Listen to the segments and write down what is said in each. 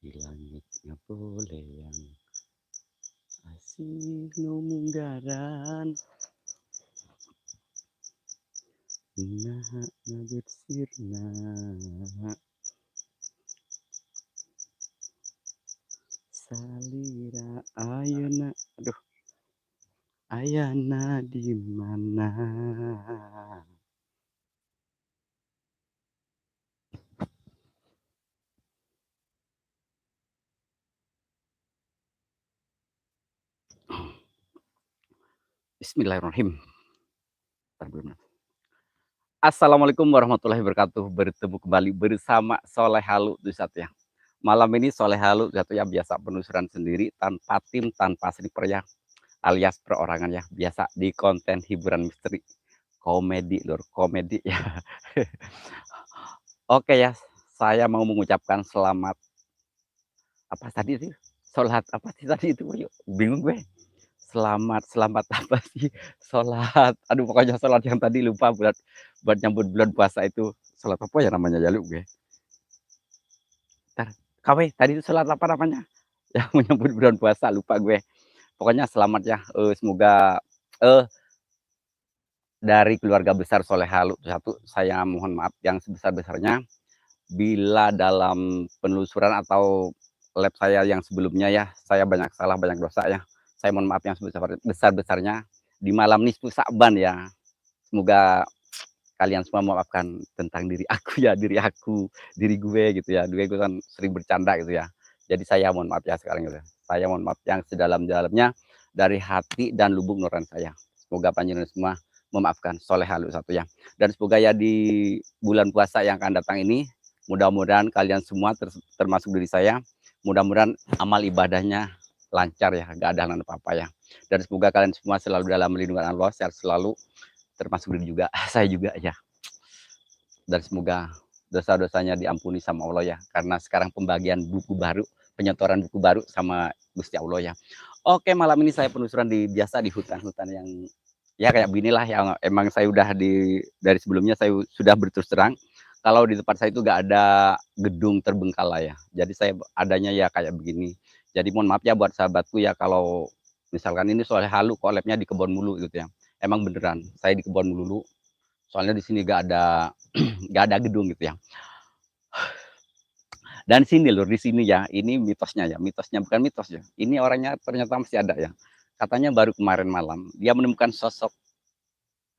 Di langitnya boleh yang asih numunggaran nah bersirna salira ayana aduh ayana di mana. Bismillahirrahmanirrahim. Assalamualaikum warahmatullahi wabarakatuh. Bertemu kembali bersama Soleh Halu Satu ya. Malam ini Soleh Halu Satu ya biasa penelusuran sendiri tanpa tim, tanpa sniper ya, alias perorangan ya. Biasa di konten hiburan misteri, komedi lur, komedi ya. Oke ya, saya mau mengucapkan selamat apa tadi sih? Sholat apa sih tadi itu? Yuk, bingung gue. Selamat apa sih? Sholat. Aduh pokoknya sholat yang tadi lupa buat nyambut bulan puasa itu. Sholat apa ya namanya ya lu gue. Ntar, KW tadi itu sholat apa namanya? Yang menyambut bulan puasa lupa gue. Pokoknya selamat ya. Semoga dari keluarga besar Soleh Halu Satu saya mohon maaf yang sebesar-besarnya bila dalam penelusuran atau lab saya yang sebelumnya ya saya banyak salah banyak dosa ya. Saya mohon maaf yang sebesar-besarnya di malam nisfu Sa'ban ya. Semoga kalian semua memaafkan tentang diri aku ya, diri gue gitu ya. Gue kan sering bercanda gitu ya. Jadi saya mohon maaf ya sekarang gitu. Saya mohon maaf yang sedalam-dalamnya dari hati dan lubuk nurani saya. Semoga panjenengan semua memaafkan Soleh Halu Satu ya. Dan semoga ya di bulan puasa yang akan datang ini, mudah-mudahan kalian semua termasuk diri saya, mudah-mudahan amal ibadahnya lancar ya, gak ada halangan apa-apa ya. Dan semoga kalian semua selalu dalam lindungan Allah, sehat selalu, termasuk diri juga, saya juga ya. Dan semoga dosa-dosanya diampuni sama Allah ya. Karena sekarang pembagian buku baru, penyetoran buku baru sama Gusti Allah ya. Oke, malam ini saya penelusuran biasa di hutan-hutan yang ya kayak beginilah yang emang saya udah dari sebelumnya saya sudah berterus terang kalau di tempat saya itu gak ada gedung terbengkalai ya. Jadi saya adanya ya kayak begini. Jadi mohon maaf ya buat sahabatku ya kalau misalkan ini soal halu kok labnya di kebon mulu gitu ya. Emang beneran saya di kebon mulu. Soalnya di sini gak ada gak ada gedung gitu ya. Dan sini loh di sini ya, ini mitosnya ya, mitosnya bukan mitos ya. Ini orangnya ternyata masih ada ya. Katanya baru kemarin malam dia menemukan sosok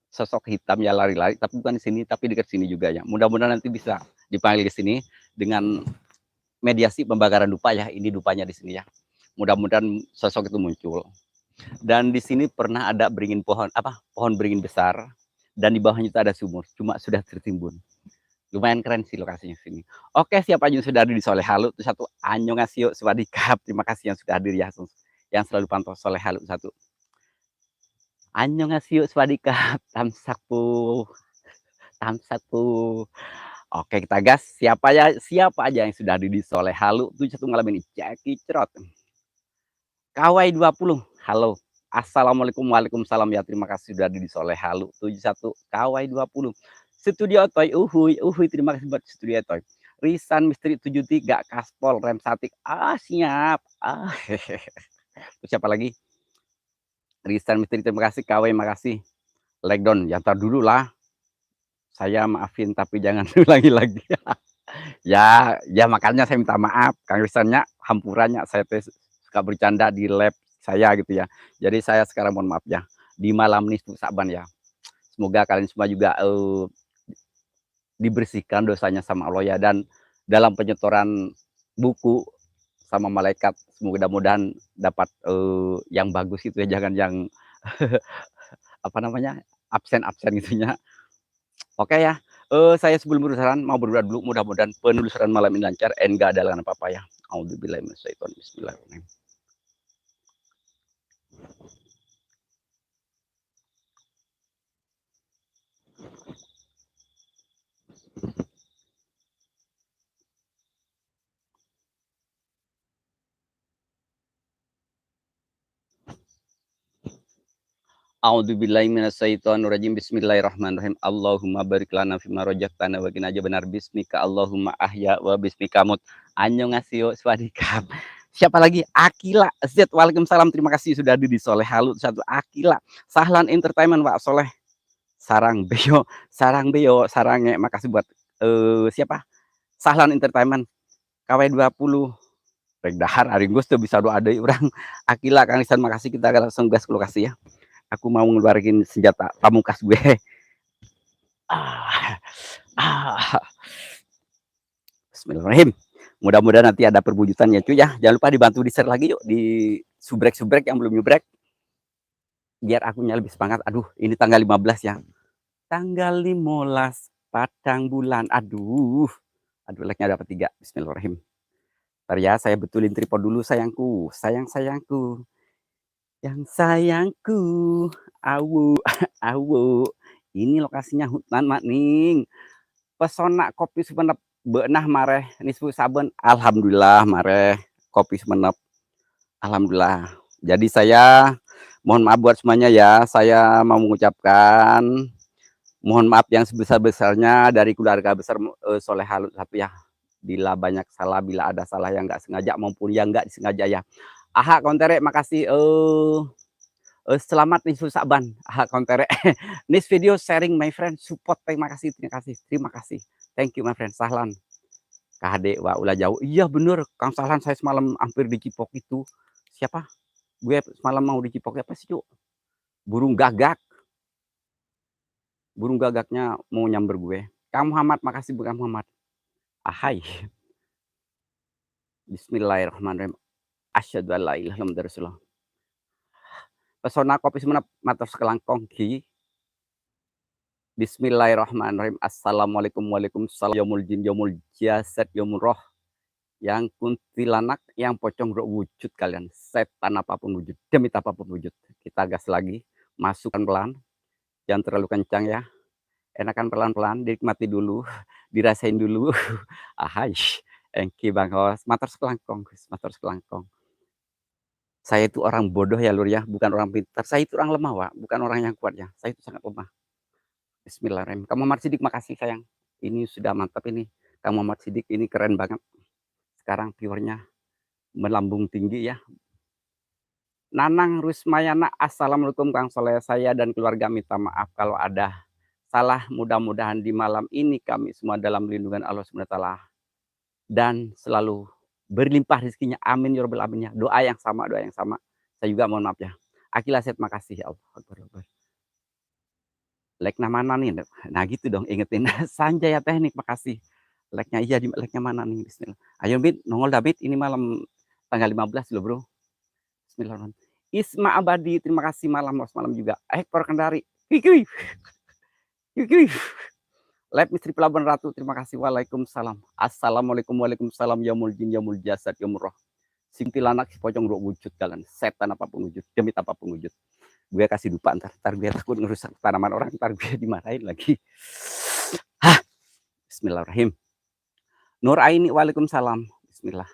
sosok hitam ya lari-lari, tapi bukan di sini, tapi dekat sini juga ya. Mudah-mudahan nanti bisa dipanggil ke sini dengan mediasi pembakaran dupa ya. Ini dupanya di sini ya. Mudah-mudahan sosok itu muncul. Dan di sini pernah ada beringin pohon apa? Pohon beringin besar dan di bawahnya itu ada sumur, cuma sudah tertimbun. Lumayan keren sih lokasinya sini. Oke, siapa aja yang sudah hadir di Soleh Halu? Itu satu annyeonghaseyo, swadikap. Terima kasih yang sudah hadir ya, yang selalu pantau Soleh Halu satu. Annyeonghaseyo, swadikap. Tamsaku, tamsaku. Oke, kita gas. Siapa aja yang sudah hadir di Soleh Halu? Itu satu malam ini. Jackie Cerot. Kawai 20. Halo. Assalamualaikum, waalaikumsalam ya. Terima kasih sudah hadir di Soleh Halu 71. Kawai 20. Studio Toy uhuy, uhuy. Terima kasih buat Studio Toy. Risan Misteri 73 Kaspol Rem Satik. Ah, siap. Ah, siapa lagi? Risan Misteri terima kasih. Kawai makasih. Legdown, ya ntar dulu lah. Saya maafin tapi jangan ulangi lagi. Ya makanya saya minta maaf. Kang Risannya hampurannya saya suka bercanda di lab saya gitu ya. Jadi saya sekarang mohon maaf ya. Di malam nisfu Saban ya. Semoga kalian semua juga dibersihkan dosanya sama Allah ya. Dan dalam penyetoran buku sama malaikat, semoga mudahan dapat yang bagus itu ya. Jangan yang apa namanya absen-absen gitunya. Oke ya. Saya sebelum penelusuran mau berdoa dulu. Mudah-mudahan penelusuran malam ini lancar. Enggak ada halangan apa-apa ya. Auzubillahi minasyaitonir bismillahirrahmanirrahim. A'udzubillahi minasyaitonirrajim. Bismillahirrahmanirrahim. Allahumma barik lana fima rajaqtana wa qina adzabannar. Bismika Allahumma ahya wa bismika mut. Annyeonghaseyo, swadikap. Siapa lagi? Akila. Z. Waalaikumsalam. Terima kasih sudah hadir di Soleh Halu satu. Akila. Sahlan Entertainment, Pak Soleh. Sarang Beo, Sarang Beo, Sarangnya. Makasih buat siapa? Sahlan Entertainment. KW20. Rek dahar ari geus teu bisa doa deui urang. Akila, Kang Isan, makasih, kita langsung gas ke lokasi ya. Aku mau ngeluarin senjata pamungkas gue. Bismillahirrahmanirrahim. Mudah-mudahan nanti ada perwujudan ya cuy ya. Jangan lupa dibantu di share lagi yuk, di subrek yang belum nyubrek. Biar akunya lebih semangat. Aduh, ini tanggal 15 ya. Tanggal 15 Padang bulan. Aduh, like-nya dapat 3. Bismillahirrahmanirrahim. Ntar ya, saya betulin tripod dulu sayangku. Sayangku. Yang sayangku, awu, awu. Ini lokasinya hutan makning. Pesona kopi Sumenep beunah mareh nisfu saben. Alhamdulillah mareh kopi Sumenep. Alhamdulillah. Jadi saya mohon maaf buat semuanya ya. Saya mau mengucapkan mohon maaf yang sebesar-besarnya dari keluarga besar Soleh Halu satu ya. Bila banyak salah, bila ada salah yang nggak sengaja maupun yang nggak disengaja ya. Aha kontere, makasih. Selamat nih Saban. Aha kontere. This video sharing my friend, support, terima kasih. Thank you my friend. Sahlan. KHD, wah ulah jauh. Iya bener, Kang Sahlan, saya semalam hampir di Cipok itu. Siapa? Gue semalam mau di Cipok, apa sih, Cuk? Burung gagak. Burung gagaknya mau nyamber gue. Kang Muhammad, makasih Kang Muhammad. Ahai. Bismillahirrahmanirrahim. Asyhadu an la ilaha illallah Rasulullah. Pesona kopi Sumenep, matur sekelangkong ki. Bismillahirrahmanirrahim. Assalamualaikum, waalaikumsalam. Yaumul jin, yaumul jasad, yaumul roh. Yang kuntilanak, yang pocong roh wujud kalian. Setan apapun wujud, demi apapun wujud. Kita gas lagi, masukkan pelan. Jangan terlalu kencang ya. Enakan pelan-pelan, dinikmati dulu, dirasain dulu. Ahai, engki Bang Hos. Matur sekelangkong, matur sekelangkong. Saya itu orang bodoh ya Lur ya, bukan orang pintar. Saya itu orang lemah, Wak, bukan orang yang kuat ya. Saya itu sangat lemah. Bismillahirrahmanirrahim. Kamu Muhammad Sidik, makasih sayang. Ini sudah mantap ini. Kamu Muhammad Sidik ini keren banget. Sekarang viewernya melambung tinggi ya. Nanang Rusmayana, assalamualaikum Kang Soleh. Saya dan keluarga minta maaf kalau ada salah. Mudah-mudahan di malam ini kami semua dalam lindungan Allah SWT dan selalu berlimpah rezekinya. Amin ya rabbal alamin. Doa yang sama. Saya juga mohon maaf ya. Akila Set, makasih ya Allah. Like-nya mana nih? Nah gitu dong, ingetin. Sanjaya Teknik, makasih. Like-nya iya, di like-nya mana nih? Bismillah. Ayo Bit, nongol David, ini malam tanggal 15 loh bro. Bismillahirrahmanirrahim. Isma Abadi, terima kasih malam juga. Ekor Kendari. Live Misteri Pelabuhan Ratu, terima kasih. Waalaikumsalam. Assalamualaikum, waalaikumsalam. Yaumul jin, yaumul jasad, yaumul roh. Sintilanak, si pocong roh wujud kalian. Setan apapun wujud, demi apapun wujud. Gue kasih dupa ntar gue takut ngerusak tanaman orang, ntar gue dimarahin lagi. Hah. Bismillahirrahmanirrahim. Nur Aini, waalaikumsalam. Bismillah.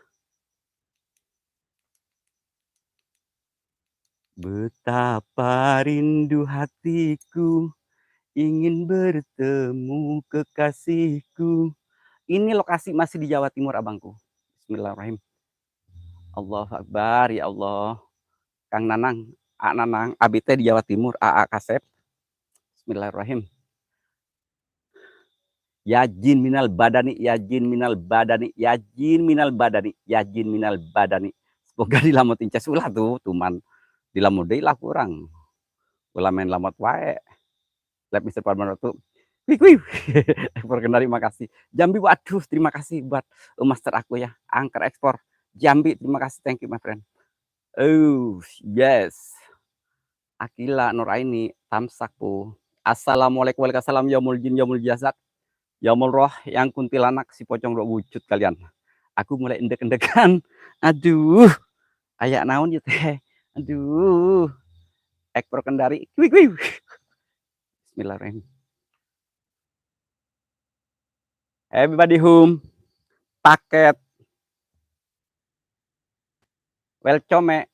Betapa rindu hatiku ingin bertemu kekasihku. Ini lokasi masih di Jawa Timur abangku. Bismillahirrahmanirrahim. Allahu Akbar, ya Allah. Kang Nanang, A Nanang, ABT di Jawa Timur, AA Kasep. Bismillahirrahmanirrahim. Ya jin minal badani, ya jin minal badani, ya jin minal badani, ya jin minal badani. Semoga dilamotin cas ulah tuh, tuman dilamut deui lah kurang. Ulah main lamot wae. Lab Mister Parman tuh. Wih. Perkenari, makasih. Jambi, waduh, terima kasih buat master aku ya. Angker ekspor Jambi, terima kasih, thank you my friend. Oh, yes. Akila Nuraini, Tamsaku. Assalamualaikum warahmatullahi wabarakatuh. Yaumul jin, yaumul jasad, yaumul roh, yang kuntilanak, si pocong roh wujud kalian. Aku mulai endek-endekan. Aduh. Ayak naon ya teh. Aduh. Ekspor Kendari. Wih. Bismillahirrahmanirrahim. Everybody home. Paket. Welcome.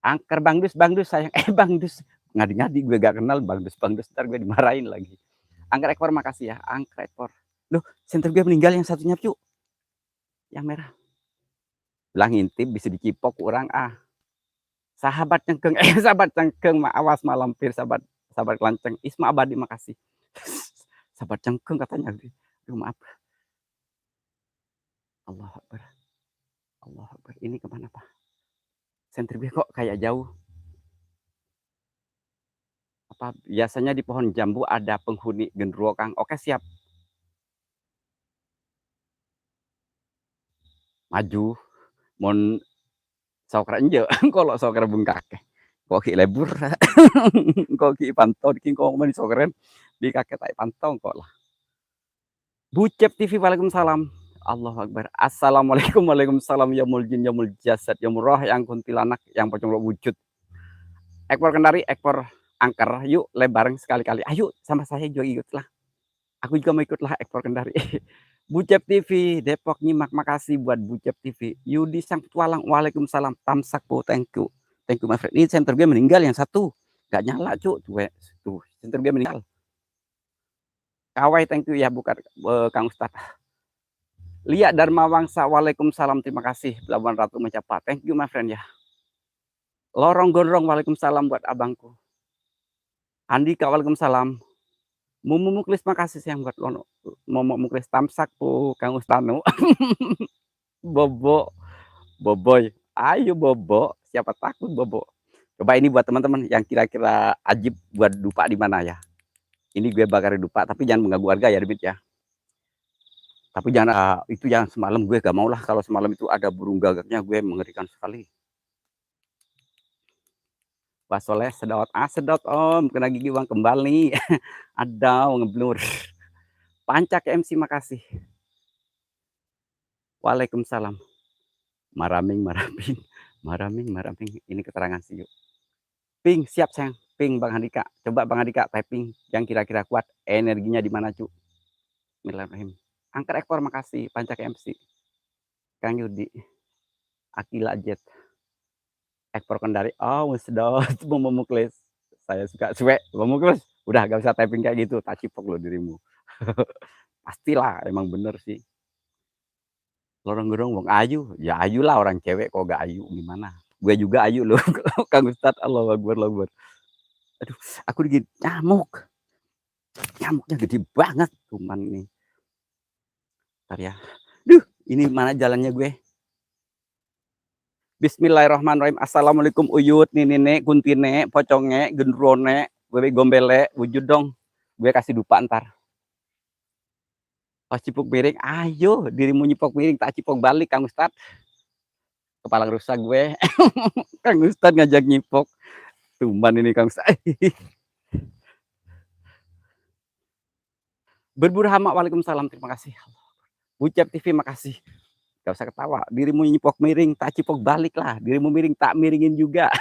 Angker Bang Dus sayang, Bang Dus, ngadi-ngadi gue gak kenal Bang Dus, entar gue dimarahin lagi. Angker ekor makasih ya, angker ekor. Loh, senter gue meninggal yang satunya cu, yang merah. Bilang ngintip bisa dicipok orang ah. Sahabat cengkeng, sahabat cengkeng, awas malampir sahabat sahabat kelanceng. Isma Abadi makasih. Sahabat cengkeng katanya. Aduh maaf. Allah Akbar. Allah Akbar. Ini kemana Pak? Senter gue kok kayak jauh. Apa biasanya di pohon jambu ada penghuni genderuwo Kang? Oke siap. Maju. Mon sokra enje kalau sokra bengkak. Kok ki lebur. Kok ki pantau ki kok men sokren di kakek tai pantau kok lah. Bucep TV, Waalaikumsalam. Allahu Akbar. Assalamualaikum, waalaikumsalam. Ya muljin, ya muljasad, ya murah, yang kuntilanak, yang pocong wujud. Ekor kendari, ekor angker. Yuk, lebareng sekali-kali. Ayo, sama saya juga ikutlah. Aku juga mau ikutlah ekor kendari. Bucep TV, Depok nyimak, makasih buat Bucep TV. Yudi Sang Petualang, Waalaikumsalam. Tamsak po, thank you. Thank you, my friend. Ini center gue meninggal yang satu. Gak nyala, cu. Tuh, center gue meninggal. Kawai, thank you ya, bukan Kang Ustadz. Lia Dharma Wangsa, Waalaikumsalam, terima kasih. Pelabuhan Ratu Mencapa, thank you, my friend ya. Lorong Gondrong, Waalaikumsalam buat abangku. Andika, Waalaikumsalam. Mumu Muklis, makasih sayang buat Lono. Momo Muklis, Tamsak po, Kang Ustanu. Bobo, Boboy, ayo Bobo, siapa takut Bobo. Coba ini buat teman-teman yang kira-kira ajib buat dupa di mana ya. Ini gue bakar dupa, tapi jangan mengganggu warga ya, Debit ya. Tapi jangan itu yang semalam gue gak mau lah, kalau semalam itu ada burung gagaknya gue mengerikan sekali. Pak Soleh sedot, sedot om, kena gigi uang kembali. Ada ngeblur. Pancak MC, makasih. Waalaikumsalam. Maraming. Ini keterangan sih yuk. Ping, siap sayang. Ping Bang Handika. Coba Bang Handika typing yang kira-kira kuat. Energinya di mana cu? Bismillahirrahmanirrahim. Angker ekor, makasih. Pancak MC. Kang Yudi. Akila Jet. Ekor kendari. Oh, sedot. Momo Muklis. Saya suka suwe. Momo Muklis. Udah gak usah typing kayak gitu. Tak cipok lo dirimu. Pastilah, emang bener sih. Lorong-gorong wong ayu. Ya ayu lah, orang cewek kok gak ayu gimana. Gue juga ayu loh. Kang Ustadz. Allahu Akbar, Allahu Akbar. Aduh, aku digigit nyamuk. Nyamuknya gede banget. Cuman nih. Bentar ya. Duh, ini mana jalannya gue? Bismillahirrahmanirrahim. Assalamualaikum Uyut, Nine, Kuntine, Poconge, Gendrone, gue gombele, wujud dong. Gue kasih dupa ntar. Pas cipok miring, ayo dirimu nyipok miring, tak cipok balik Kang Ustadz. Kepala rusak gue. Kang Ustadz ngajak nyipok. Tuman ini Kang Ustadz. Berburhama, Waalaikumsalam, terima kasih. Bucep TV, makasih. Gak usah ketawa. Dirimu nyipok miring, tak cipok balik lah. Dirimu miring, tak miringin juga.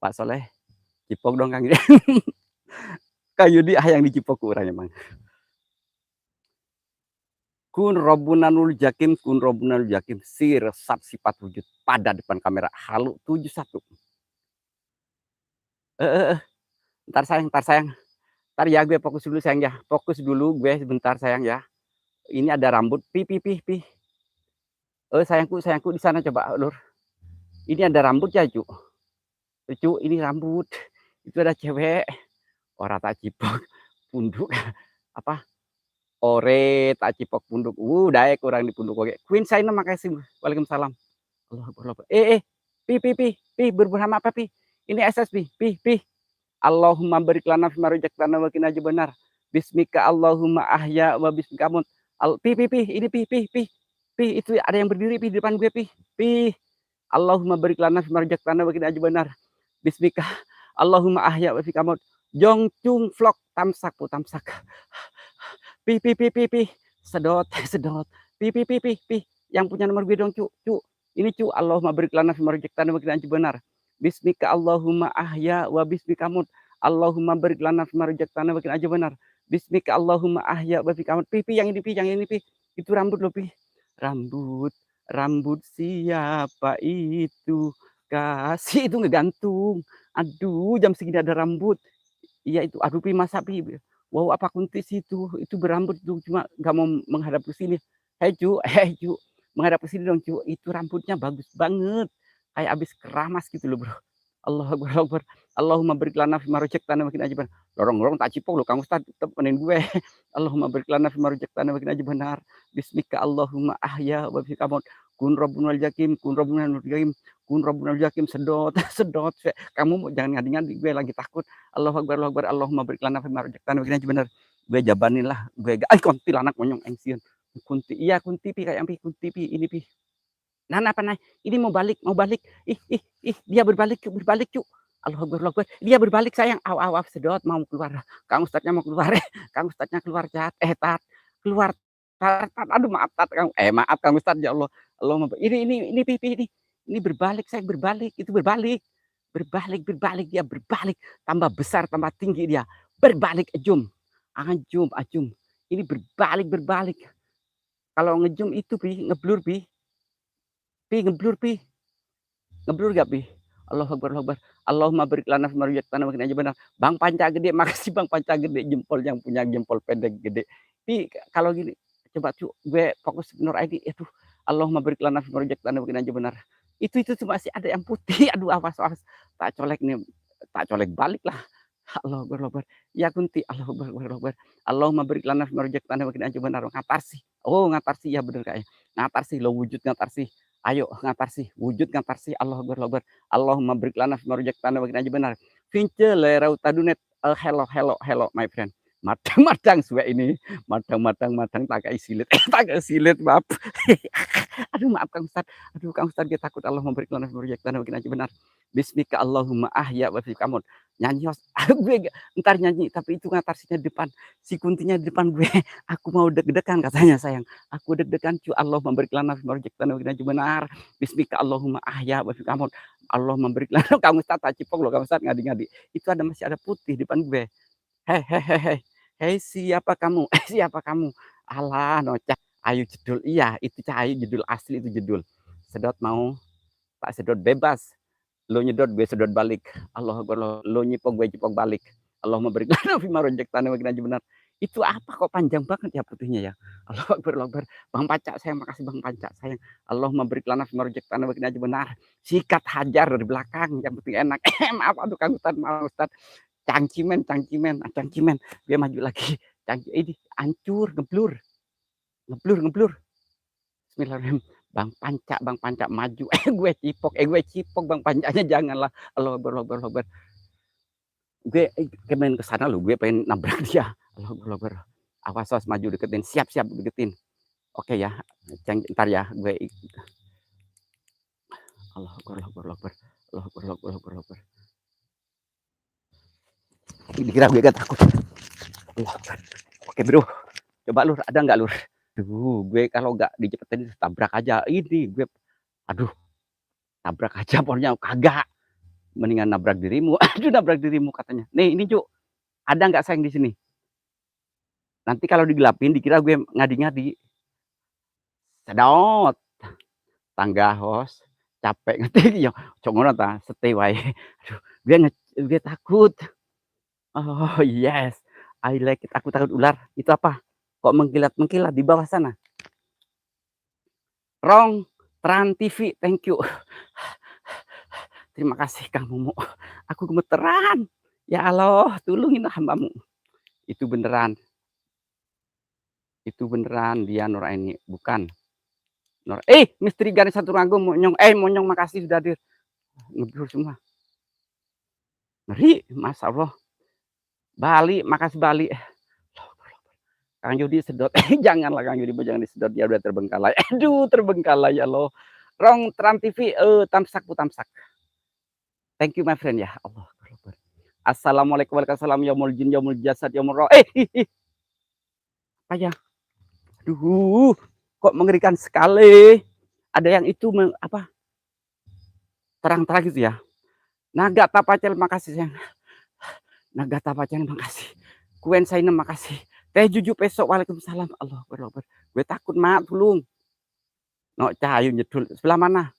Pak Soleh, cipok dong Kang. Kang Yudi yang dicipok kurang emang. Kun Robunanul Jakim, si resap sifat wujud pada depan kamera. Halu 71. Ntar sayang. Ntar ya gue fokus dulu sayang ya. Fokus dulu gue sebentar sayang ya. Ini ada rambut. Pi. Sayangku di sana coba Lur. Ini ada rambut ya cu. Cu, ini rambut. Itu ada cewek. Orang tak cipok punduk apa? Ore tak cipok punduk. Daek kurang di punduk oke. Queen Saina, makasih. Waalaikumsalam. Allah. Pi berburhama apa pi? Ini SSP. Pi. Allahumma barik lana fima razaqtana wa qina adzabannar. Bismika Allahumma ahya wa bismika amut. Pi. Ini pi. Itu ada yang berdiri pi di depan gue pi. Allahumma barik lana fima razaqtana wa qina adzabannar. Bismika Allahumma ahya wa bismika amut. Jong Chung Vlog, tamsak. Pi. Sedot. Pi. Yang punya nomor gue dong cu. Ini cu. Allahumma barik lana fima razaqtana wa qina adzabannar. Bismika Allahumma ahya wa bismika amut. Allahumma barik lana fima razaqtana wa qina adzabannar. Bismika Allahumma ahya wa bismika amut. Pi yang ini pi. Itu rambut lo pi. Rambut siapa itu? Makasih itu ngegantung. Aduh, jam segini ada rambut. Iya itu, aduh Pi masa Pi, wow apa kuntis itu berambut tuh cuma nggak mau menghadap ke sini. Hei Cu, hei Cu, menghadap ke sini dong Cu, itu rambutnya bagus banget. Kayak abis keramas gitu loh Bro. Allahu Akbar, Allahu Akbar. Allahumma barik lana fima razaqtana wa qina adzaban. Lorong-lorong tak cipok lo Kang Ustaz temenin gue. Allahumma barik lana fima razaqtana wa qina adzabannar. Bismika Allahumma ahya wa bika amut. Kun rabbunal jakim, kun rabbunal jakim, kun rabbunal jakim sedot sedot. Kamu jangan ngadi-ngadi gue lagi takut. Allahu Akbar, Allahu Akbar. Allahumma barik lana fima razaqtana wa qina adzabannar. Gue jabanin lah, gue ay kuntilanak monyong engsian. Kunti, iya kunti pi kayak ampi kunti pi ini pi. Nah, apa nah? Ini mau balik, mau balik. Dia berbalik, berbalik, Cuk. Allahu Akbar, Allahu Akbar. Dia berbalik sayang. Aw, aw, aw, sedot mau keluar. Kang Ustadznya mau keluar. Kang Ustadznya keluar, Cat. Tat. Keluar. Tat, tat. Aduh, maaf, Tat. Maaf Kang Ustadz ya Allah. Allah ini pipi ini. Ini berbalik, saya berbalik. Itu berbalik. Berbalik, dia berbalik. Tambah besar, tambah tinggi dia. Berbalik, ajum. Ajum, ajum. Ini berbalik. Kalau ngejum itu, Pi, ngeblur, Pi. Pi ngeblur Pi. Ngeblur gak Pi? Allahu Akbar, Allahu Akbar. Allahumma barik lana fima razaqtana wa qina adzabannar. Bang Panca gede, makasih Bang Panca gede, jempol yang punya jempol pendek gede. Pi kalau gini coba Cu, gue fokus Nur ID itu. Allahumma barik lana fima razaqtana wa qina adzabannar. Itu masih ada yang putih. Aduh awas. Tak colek nih, tak colek balik lah. Allahu Akbar, Allahu Akbar. Ya kunti, Allahu Akbar, Allahu Akbar. Allahumma barik lana fima razaqtana wa qina adzabannar. Ngatarsi. Oh, ngatarsi ya bener kayaknya. Ngatarsi lo wujud ngatarsi. Ayo ngatarsi, wujud ngatarsi. Allahu Akbar, Allahu Akbar. Allahumma barik lana fima razaqtana wa qina adzabannar. Fince lerau tadunet. Hello my friend. Madang suwe ini. Madang tak kayak silet. Tak kayak silet, maaf. Aduh maaf Kang Ustaz. Aduh Kang Ustaz dia takut. Allahumma barik lana fima razaqtana wa qina adzabannar. Bismika Allahumma ahya wa bika amut. Nyanyi gue ntar nyanyi tapi itu ngatarsinya depan. Si kuntinya di depan gue. Aku mau deg-degan katanya sayang. Aku deg-degan Cu. Allahumma barik lana fima razaqtana wa qina adzabannar. Bismika Allahumma ahya wa bika amut. Allahumma barik lana. Kamu Ustaz tak cipok loh Kang Ustaz ngadi-ngadi. Itu masih ada putih di depan gue. Hei siapa kamu? Siapa kamu? Alah nocah. Ayu jedul. Iya itu Cah Ayu jedul asli itu jedul. Sedot mau. Tak sedot bebas. Lo nyedot gue sedot balik. Allahu Akbar, lo nyipok gue cipok balik. Allahumma barik lana fima razaqtana wa qina adzabannar. Itu apa kok panjang banget ya putihnya ya. Allahu Akbar, Allahu Akbar. Bang Panca sayang, makasih Bang Panca sayang. Allahumma barik lana fima razaqtana wa qina adzabannar. Sikat hajar dari belakang yang penting enak. Maaf aduh Kang Ustaz, maaf Ustaz. Cangcimen. Dia maju lagi. Ini hancur, ngeblur. Bismillahirrahmanirrahim. Bang Panca maju. Gue cipok Bang Pancanya janganlah. Allahu Akbar, Allahu Akbar. Gue pengen ke sana lo, gue pengen nabrak dia. Allahu Akbar. Awas maju deketin. Siap deketin. Oke ya. Ntar ya gue Allahu Akbar. Dikira gue gak takut. Allahu Akbar. Oke Bro. Coba Lur, ada nggak Lur? Gue kalau nggak dicepetin tabrak aja. Ini gue, aduh, tabrak aja pokoknya kagak. Mendingan nabrak dirimu. Aduh, nabrak dirimu katanya. Nih, ini Cuk, ada nggak sayang di sini? Nanti kalau digelapin dikira gue ngadi-ngadi. Sedot. Tangga hos, capek ngerti ya. Cok ngono ta, stay wae. Aduh, gue takut. Oh yes, I like it. Aku takut ular. Itu apa? Kok mengkilat di bawah sana? Rong Tran TV, thank you. Terima kasih Kang Momo. Aku gemeteran. Ya Allah, tolongin hambamu. Itu beneran dia Nur Aini, bukan. Misteri Garis Satu Ranggo monyong makasih sudah hadir. Ngeblur semua. Ngeri, Masya Allah. Bali, makasih Bali. Kang Yudi sedot. Janganlah Kang Yudi, jangan disedot, dia udah terbengkalai. Aduh, terbengkalai ya Allah. Rong Tram TV, tamsak. Thank you my friend ya Allah. Assalamualaikum warahmatullahi wabarakatuh. Yaumul jin, yaumul jasad, yaumul roh. Apa ya? Aduh, kok mengerikan sekali. Ada yang itu apa? Terang-terang gitu ya. Naga Tapacel makasih sayang. Naga Tapacel makasih. Kuen Sainem makasih. Teh Juju Pesok, waalaikumsalam. Allah Akbar. Gue takut mak, tolong. No Cah Ayu jedul. Sebelah mana?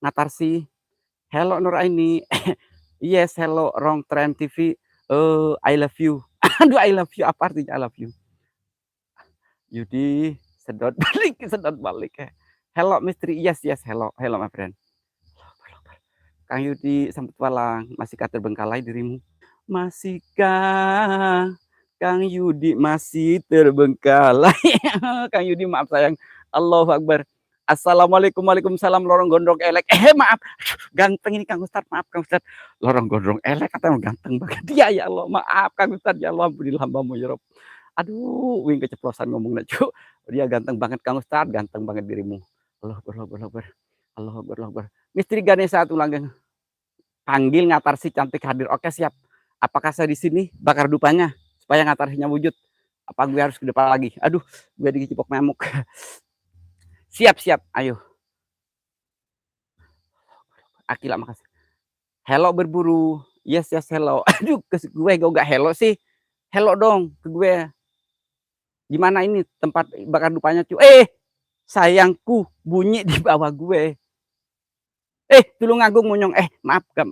Ngatarsi. Hello Nuraini. Yes, hello Wrong Trend TV. I love you. Aduh, I love you. Apa artinya I love you? Yudi, sedot balik, sedot balik. Hello Misteri. Yes, yes, hello. Hello my friend. Kang Yudi, selamat malam. Masihkah terbengkalai dirimu? Masihkah Kang Yudi masih terbengkalai? Kang Yudi, maaf sayang. Allahu Akbar. Assalamualaikum, waalaikumsalam, lorong gondrong elek. Maaf, ganteng ini Kang Ustad, maaf Kang Ustad. Lorong gondrong elek, katanya ganteng banget dia, ya Allah. Maaf Kang Ustad, ya Allah, ampunilah hambamu ya Rob. Aduh, wing keceplosan ngomongnya cu. Dia ganteng banget Kang Ustad, ganteng banget dirimu. Allah Akbar, Allah Akbar. Allah Akbar, Allah Akbar. Misteri Ganesha tuh langgeng. Panggil Ngatarsi cantik hadir. Oke, siap. Apakah saya di sini bakar dupanya supaya Ngatarsinya wujud? Apa gue harus ke depan lagi? Aduh, gue dicipok nyamuk. Siap, siap. Ayo. Akila, makasih. Hello berburu. Yes, yes, hello. Aduh, ke gue gak hello sih. Hello dong ke gue. Gimana ini tempat bakar dupanya, cu? Sayangku, bunyi di bawah gue. Tulung Agung monyong. Maaf, Gam.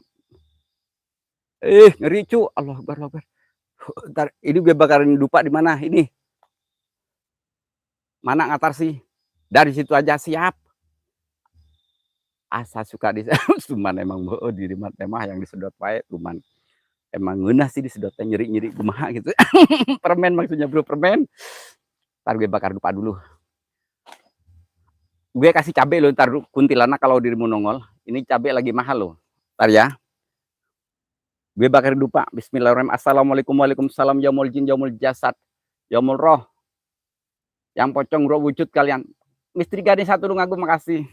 Ngeri, cu. Allah Akbar, Allah Akbar. Ntar, ini gue bakarin dupa di mana? Ini. Mana Ngatarsi? Dari situ aja, siap. Asa suka di cuman emang diri mah yang disedot wae cuman emang ngeunah sih disedotnya nyeri-nyeri kumaha gitu. Permen maksudnya bro, permen. Ntar gue bakar dupa dulu. Gue kasih cabai lo ntar kuntilanak kalau dirimu nongol. Ini cabai lagi mahal loh. Ntar ya. Gue bakar dupa. Bismillahirrahmanirrahim. Assalamualaikum, waalaikumsalam, yaumul jin, yaumul jasad, yaumul roh. Yang pocong roh wujud kalian. Misteri Gadis satu dong, aku makasih.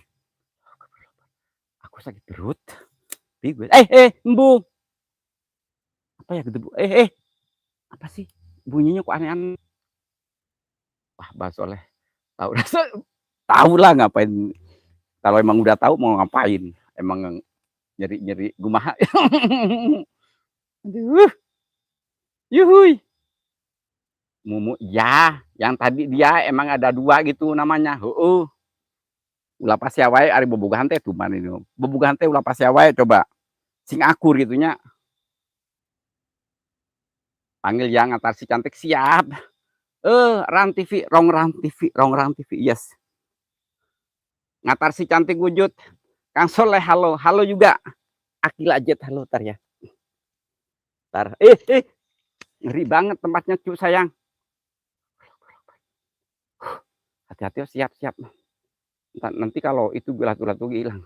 Aku sakit perut. Embu. Apa ya gitu, Bu? Apa sih? Bunyinya kok aneh-aneh. Wah, Mbak Soleh. Tahu lah ngapain. Kalau emang udah tahu mau ngapain. Emang nyeri-nyeri gumaha. Aduh. Yuhui. Mumu, ya, yang tadi dia emang ada 2 gitu namanya. Ulah pasti wae ari bobogahan teh tuh ini. Bobogahan teh ulah pasti wae coba. Sing akur gitunya. Panggil yang Ngatarsi cantik, siap. Ran TV, Rong Ran TV, yes. Ngatarsi cantik wujud. Kang Soleh, halo. Halo juga. Akila Jet, halo tar ya. Tar. Ngeri banget tempatnya cu sayang. Hati-hati, siap. Nanti kalau itu gelatu-gelatu hilang.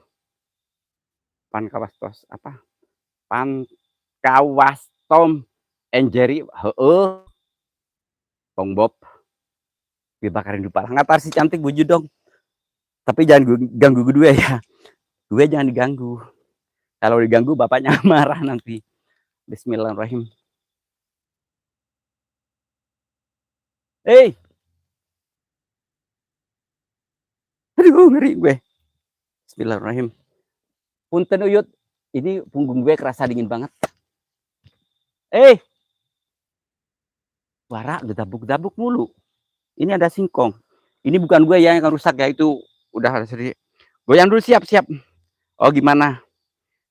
Pankawastos apa? Pankawastom Enjeri, Bong Bob. Gue bakarin dupa. Ngatarsi cantik wujud dong. Tapi jangan ganggu gue ya. Gue jangan diganggu. Kalau diganggu bapaknya marah nanti. Bismillahirrahmanirrahim. Aduh, ngeri gue. Bismillahirrahmanirrahim. Punten Uyut. Ini punggung gue kerasa dingin banget. Suara gedabuk-gedabuk mulu. Ini ada singkong. Ini bukan gue ya yang rusak ya, itu udah harus sendiri. Goyang dulu, siap. Oh gimana?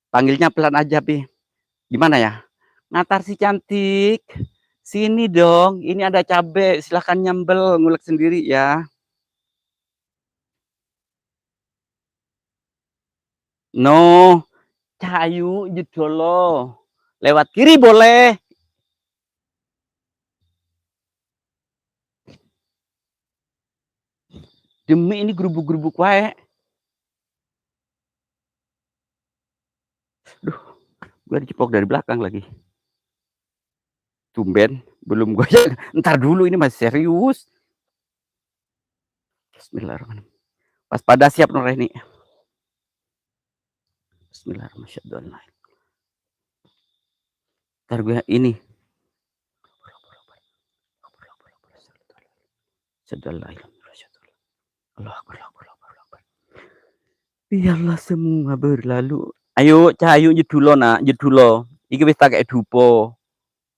Panggilnya pelan aja, Pi. Gimana ya? Ngatarsi cantik. Sini dong, ini ada cabai. Silahkan nyambel, ngulek sendiri ya. No, Cahayu jedolo. Lewat kiri boleh. Demi ini gerubuk-gerubuk wae. Duh, gue dicipok dari belakang lagi. Tumben, belum gue. Ntar dulu, ini masih serius. Bismillahirrahmanirrahim. Waspada, siap Nuraini. Bismillahirrahmanirrahim. Ntar gue ini. Biarlah semua berlalu. Ayo Cahayu jedulo nak, jedulo. Iki wis tak kayak dupo.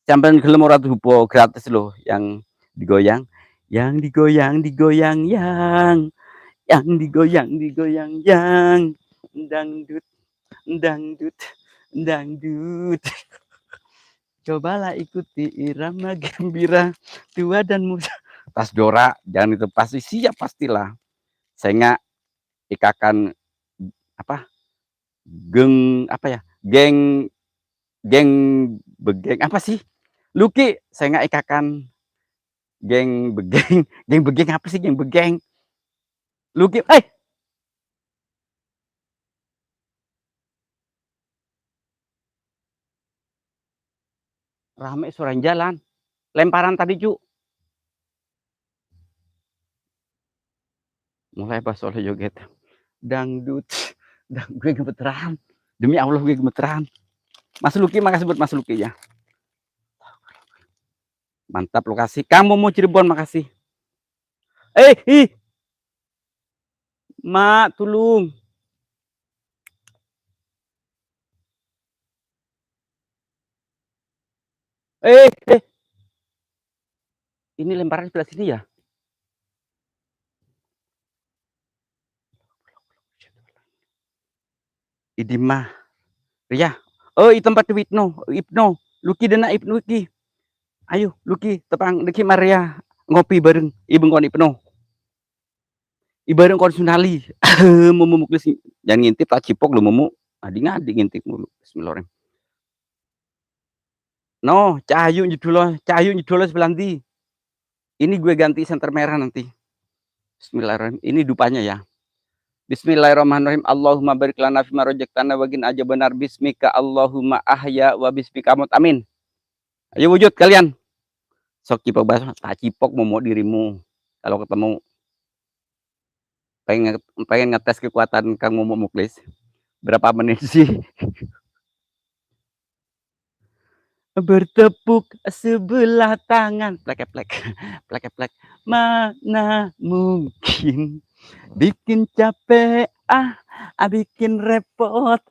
Sampeyan gelem ora dupo, gratis loh yang digoyang. Yang digoyang yang digoyang yang dangdut dangdut, dangdut. Cobalah ikuti irama gembira tua dan muda. Tas Dora jangan itu pasti siap pastilah. Saya nggak ikakan apa apa ya geng begeng apa sih Luki saya nggak ikakan geng begeng geng begeng apa sih geng begeng Luki rame suara jalan lemparan tadi cu mulai pas oleh joget dangdut gue gemeteran demi Allah gue gemeteran Mas Luki makasih buat Mas Luki ya mantap lokasi kamu mau Cirebon makasih ih mak tulung eh ini lemparan sebelah sini ya ini mah ya oh itu tempat Ibnu Luki dana Ibnu Luki ayo Luki tepang deki Maria ngopi bareng ibu kon Ibnu ibareng kon Sunali mau muklis jangan ngintip tak cipok lu mau ngadi ngintip mulu bismillahirrahmanirrahim no cahayu nyedul sebelah nanti ini gue ganti senter merah nanti bismillahirrahmanirrahim ini dupanya ya bismillahirrahmanirrahim Allahumma barik lana fima rajaqtana wa qina adzabannar bismika Allahumma ahya wa bismika amut amin ayo wujud kalian sok cipok bahasa tak cipok mau dirimu kalau ketemu pengen ngetes kekuatan Kang Momo Muklis berapa menit sih bertepuk sebelah tangan plek mana mungkin bikin capek bikin repot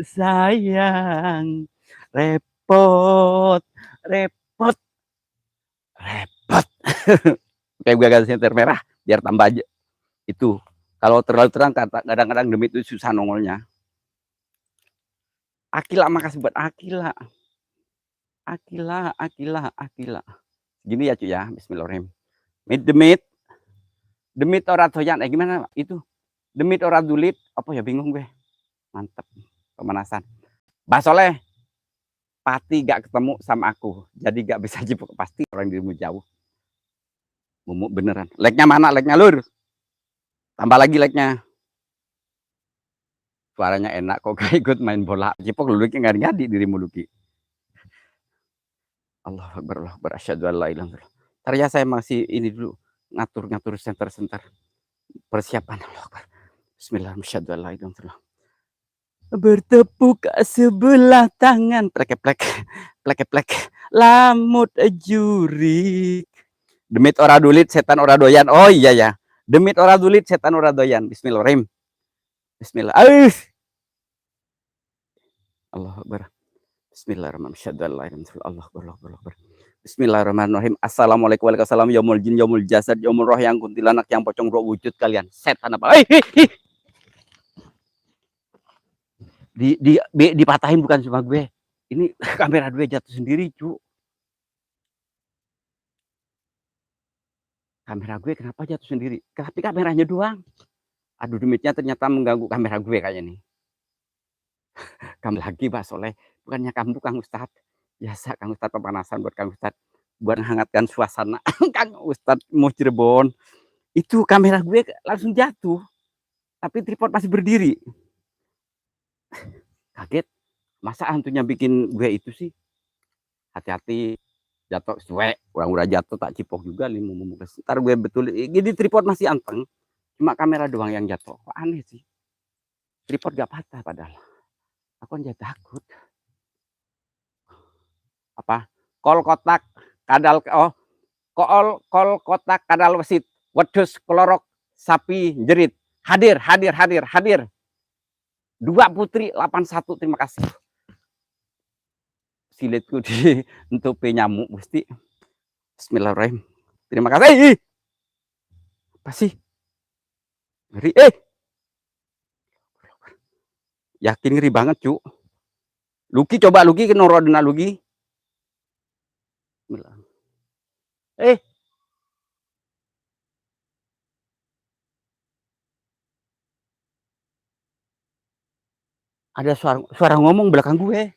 sayang repot kayak gue ganti senter merah biar tambah aja itu kalau terlalu terang kadang-kadang demi itu susah nongolnya Akila makasih buat Akila gini ya cuy ya bismillahirrahmanirrahim demit ora doyan gimana itu demit ora dulit apa ya bingung gue mantep pemanasan Mbak Soleh pasti gak ketemu sama aku jadi gak bisa jemput pasti orang dirimu jauh Mumu beneran like-nya mana like-nya lur tambah lagi like-nya suaranya enak kok gak ikut main bola cipok lu Luki nggak ngadi dirimu Luki Allah Akbar asyhadu an la ilaha illallah ntar ya saya masih ini dulu ngatur center persiapan Allah Akbar bismillahirrahmanirrahim asyhadu an la ilaha illallah bertepuk sebelah tangan plek lamut jurik demit ora dulit setan ora doyan oh iya ya demit ora dulit setan ora doyan bismillahirrahmanirrahim bismillah Allah Akbar bismillahirrahmanirrahim Allah Akbar bismillahirrahmanirrahim assalamualaikum warahmatullahi wabarakatuh yaumul jin yaumul jasad yaumul roh yang kuntilanak yang pocong roh wujud kalian setan apa dipatahin bukan cuma gue ini kamera gue jatuh sendiri cu kamera gue kenapa jatuh sendiri tapi kameranya doang aduh demitnya ternyata mengganggu kamera gue kayaknya nih kamu lagi Pak Soleh bukannya kamu Kang Ustadz biasa Kang Ustadz pemanasan buat Kang Ustadz buat menghangatkan suasana Kang Ustadz mau Cirebon itu kamera gue langsung jatuh tapi tripod masih berdiri kaget masa hantunya bikin gue itu sih hati-hati jatuh suwe orang udah jatuh tak cipok juga nih mau ntar gue betul jadi tripod masih anteng cuma kamera doang yang jatuh kok aneh sih tripod gak patah padahal aku aja takut apa kol kotak kadal kol kotak kadal wesit wedhus kelorok sapi jerit hadir dua putri 81 terima kasih silitku di untuk nyamuk mesti bismillahirrahmanirrahim terima kasih apa sih Ngeri, yakin ngeri banget, cu. Luki coba Luki norodeuna Luki. Eh, ada suara suara ngomong belakang gue.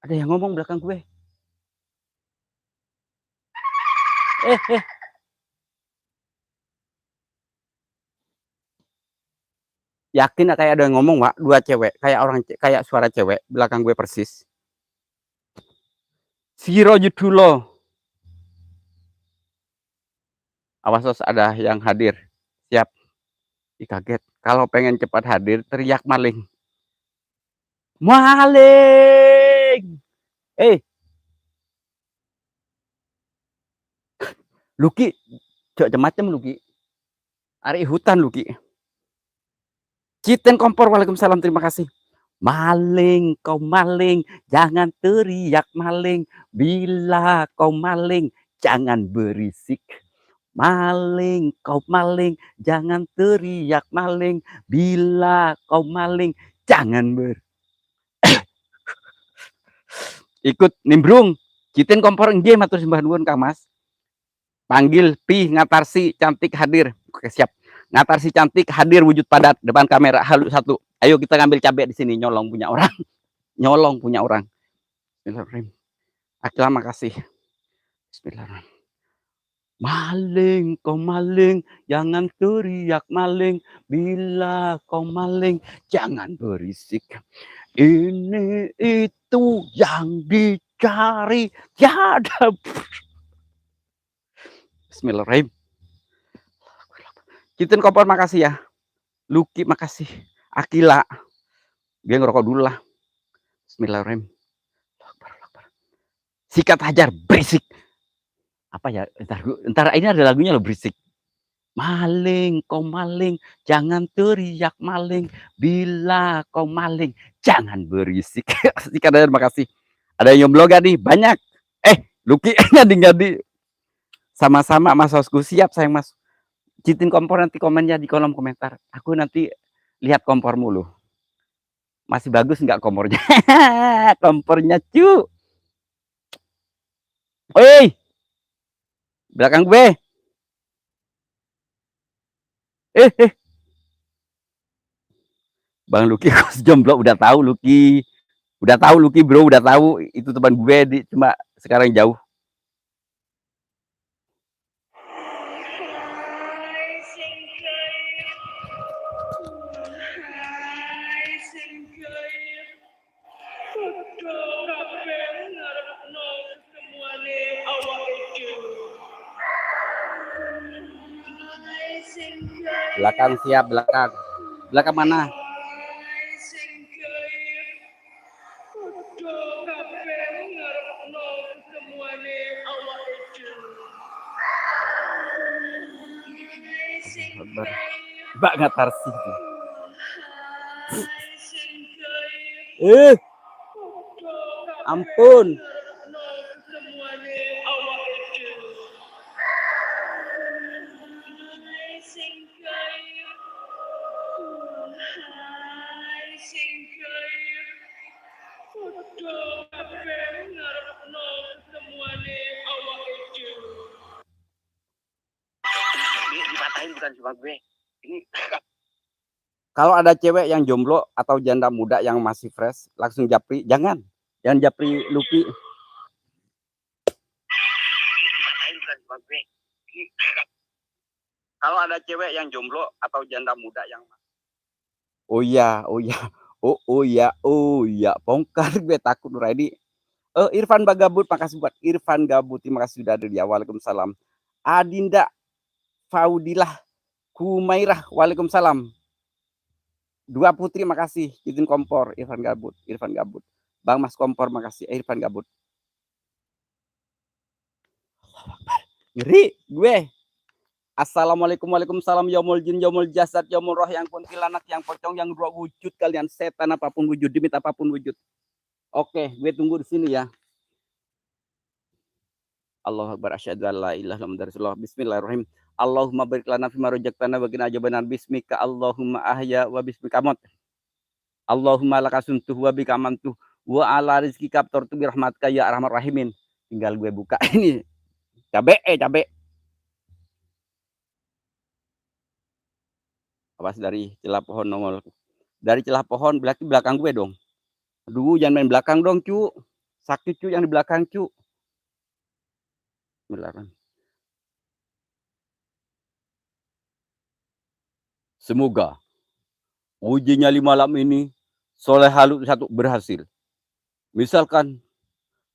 Ada yang ngomong belakang gue. Eh. Yakin kayak ada yang ngomong, Wak, dua cewek, kayak suara cewek belakang gue persis. Sirojudullah. Awas ada yang hadir. Siap. Ih, kaget. Kalau pengen cepat hadir, teriak maling. Maling! Luki, macam Luki. Ari hutan Luki. Citen kompor, waalaikumsalam, terima kasih. Maling, kau maling, jangan teriak maling. Bila kau maling, jangan berisik. Maling, kau maling, jangan teriak maling. Bila kau maling, jangan ikut nimbrung. Citen kompor nggih matur sembah nuwun Kang Mas. Panggil Pi Ngatarsi cantik hadir. Oke, siap. Ngatarsi cantik hadir wujud padat depan kamera halus satu. Ayo kita ngambil cabai di sini, nyolong punya orang. Nyolong punya orang. Bismillahirrahmanirrahim. Akila makasih. Bismillahirrahmanirrahim. Maling, kau maling, jangan teriak maling. Bila kau maling, jangan berisik. Ini itu yang dicari, tiada. Bismillahirrahmanirrahim. Citen kompor makasih ya. Luki makasih. Akila. Dia ngerokok dulu lah. Bismillahirrahmanirrahim. Sikat hajar, berisik. Apa ya? Entar ini ada lagunya loh, berisik. Maling, kau maling, jangan teriak maling. Bila kau maling, jangan berisik. Sikat hajar, makasih. Ada yang jomblo gak nih? Banyak. Luki ngadi-ngadi. Sama-sama Mas Hosku, siap sayang Mas. Citin kompor nanti komennya di kolom komentar. Aku nanti lihat kompor mulu. Masih bagus nggak kompornya? Kompornya cu. Oi, belakang gue. Bang Luki jomblo, udah tahu Luki. Udah tahu Luki bro, udah tahu itu teman gue cuma sekarang jauh. Belakang siap, belakang. Belakang mana? Mbak Ngatarsi. Ampun. Dipatahin bukan cuma gue. Ini kalau ada cewek yang jomblo atau janda muda yang masih fresh, langsung japri. Jangan japri Luki. Kalau ada cewek yang jomblo atau janda muda yang oh iya, bongkar gue takut Nuraidi. Irfan Bagabut, makasih buat Irfan Gabut, terima kasih sudah ada di awal. Waalaikumsalam. Adinda Faudilah Kumairah, waalaikumsalam. Dua Putri, makasih. Izin kompor, Irfan Gabut. Bang Mas kompor, makasih. Irfan Gabut. Ngeri gue. Assalamualaikum, waalaikumsalam. Yaumul jin, yaumul jasad, yaumul roh, yang kuntilanak, yang pocong, yang dua wujud kalian setan apapun wujud, dimit apapun wujud. Oke, gue tunggu di sini ya. Allahu akbar, asyhadu an la ilaha illallah, bismillahirrahmanirrahim. Allahumma barik lana fima razaqtana wa qina adzabannar, bismika Allahumma ahya wa bismika amut. Allahumma lakasuntuh wa bika amantuh wa ala rizqika aftartu bi rahmatika ya arhamar rahimin. Tinggal gue buka ini cabe cabe. Awas dari celah pohon nongol. Dari celah pohon berarti belakang gue dong. Aduh, jangan main belakang dong, cu. Sakit, cu, yang di belakang, cu. Belakang. Semoga uji nyali malam ini soleh halu satu berhasil. Misalkan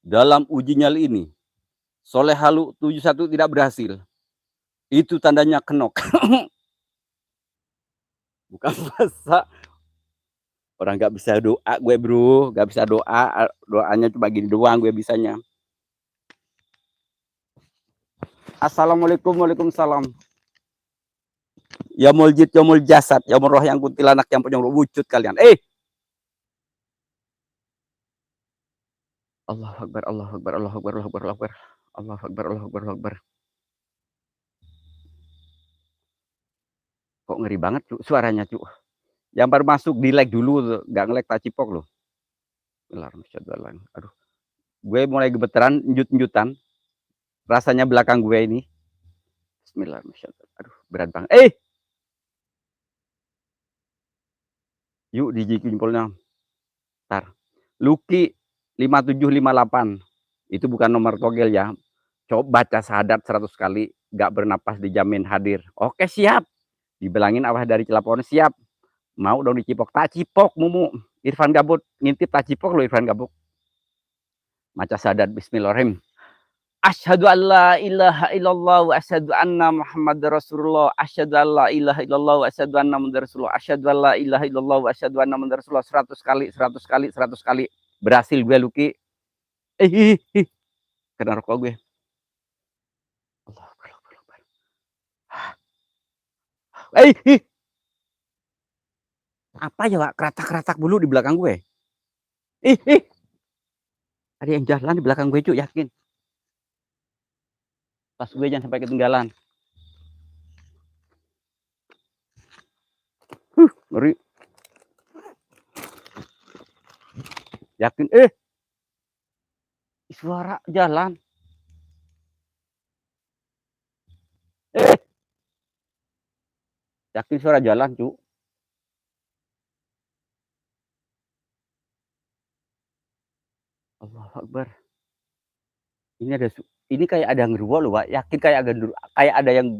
dalam uji nyali ini soleh halu 71 tidak berhasil. Itu tandanya kenok. Bukan puasa. Orang nggak bisa doa gue, bro. Nggak bisa doa. Doanya cuma gini doang gue bisanya. Assalamualaikum, waalaikumsalam. Ya muljid, ya mul jasad, ya roh yang kuntilanak yang punya wujud kalian. Allahu akbar, Allahu akbar, Allahu akbar, Allahu akbar, Allahu akbar, Allahu akbar, Allahu akbar, Allahu akbar. Kok ngeri banget, cu, suaranya, cu. Yang baru masuk di like dulu, nggak nge-like tak cipok loh. Aduh, gue mulai gemeteran, njut-njutan. Rasanya belakang gue ini. Bismillahirrahmanirrahim. Aduh, berat banget. Yuk di jimpolnya. Ntar. Lucky 5758. Itu bukan nomor togel ya. Coba baca syahadat 100 kali. Gak bernapas dijamin hadir. Oke, siap. Dibilangin awah dari celapon, siap. Mau dong dicipok. Tak cipok, mumu. Irfan Gabut. Ngintip tak cipok lo Irfan Gabut. Maca syahadat bismillahirrahmanirrahim. Asyhadu an la ilaha illallah wa asyhadu anna Muhammadar Rasulullah. Asyhadu an la ilaha illallah wa asyhadu anna Muhammadar Rasulullah. Asyhadu an la ilaha illallah wa asyhadu anna Muhammadar Rasulullah. 100 kali, 100 kali, 100 kali. Berhasil gue, Lucky. Kena rokok gue. Apa ya, Pak? Keratak-keratak dulu di belakang gue. Ada yang jalan di belakang gue, cu, yakin. Pas gue jangan sampai ketinggalan. Ngeri. Yakin. Suara jalan. Yakin suara jalan, cu. Allahu akbar. Ini kayak ada genderuwo loh, Pak. Yakin kayak ada yang